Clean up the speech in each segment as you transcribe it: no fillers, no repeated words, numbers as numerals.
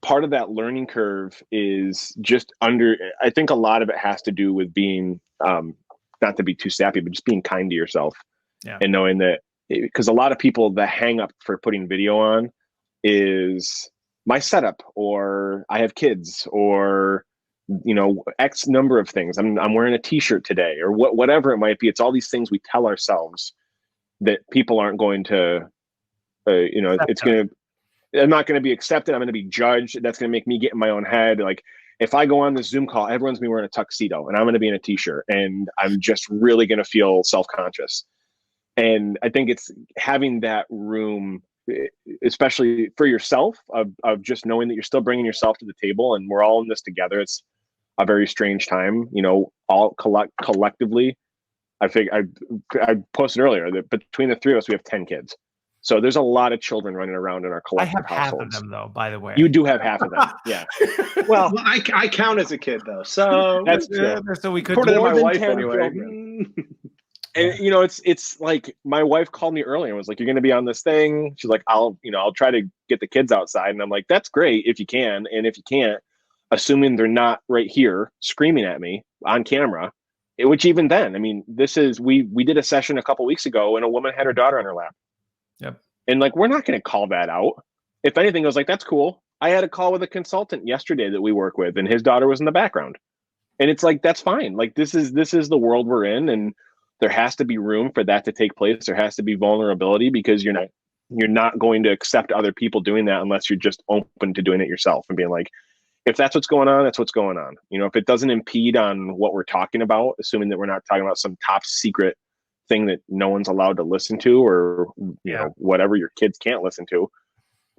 part of that learning curve is I think a lot of it has to do with being, not to be too sappy, but just being kind to yourself Yeah. and knowing that, because a lot of people, the hang up for putting video on is my setup, or I have kids, or X number of things. I'm wearing a t-shirt today, or whatever it might be. It's all these things we tell ourselves that people aren't going to, it's going to, I'm not going to be accepted. I'm going to be judged. That's going to make me get in my own head. Like, if I go on this Zoom call, everyone's going to be wearing a tuxedo and I'm going to be in a t-shirt, and I'm just really going to feel self-conscious. And I think it's having that room, especially for yourself, of just knowing that you're still bringing yourself to the table, and we're all in this together. It's a very strange time, all collectively. I posted earlier that between the three of us, we have 10 kids. So there's a lot of children running around in our I collective have half of households. them, though, by the way. You do have half of them. Yeah. Well, I count as a kid though, so that's true. So we could according to more my than wife 10 anyway. children. And it's like, my wife called me earlier and was like, "You're going to be on this thing." She's like, I'll try to get the kids outside." And I'm like, "That's great if you can. And if you can't, assuming they're not right here screaming at me on camera," which even then, I mean, we did a session a couple weeks ago and a woman had her daughter on her lap. Yep. And like, we're not going to call that out. If anything, I was like, "That's cool." I had a call with a consultant yesterday that we work with, and his daughter was in the background. And it's like, that's fine. Like, this is the world we're in, and there has to be room for that to take place. There has to be vulnerability, because you're not going to accept other people doing that unless you're just open to doing it yourself and being like, if that's what's going on, that's what's going on. If it doesn't impede on what we're talking about, assuming that we're not talking about some top secret thing that no one's allowed to listen to, or whatever your kids can't listen to.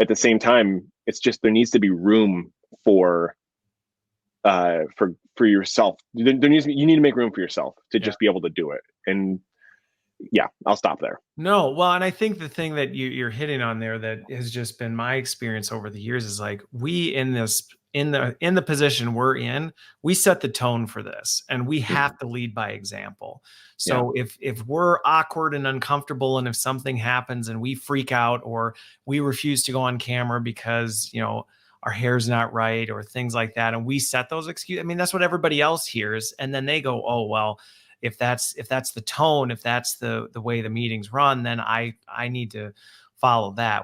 At the same time, it's just, there needs to be room for yourself. You need to make room for yourself to just be able to do it. And I'll stop there. No, well, and I think the thing that you're hitting on there that has just been my experience over the years is like, we in the position we're in, we set the tone for this, and we have to lead by example. So if we're awkward and uncomfortable, and if something happens and we freak out, or we refuse to go on camera because our hair's not right, or things like that, and we set those excuses, I mean, that's what everybody else hears, and then they go, "Oh, well, if that's the tone, if that's the way the meetings run, then I need to follow that."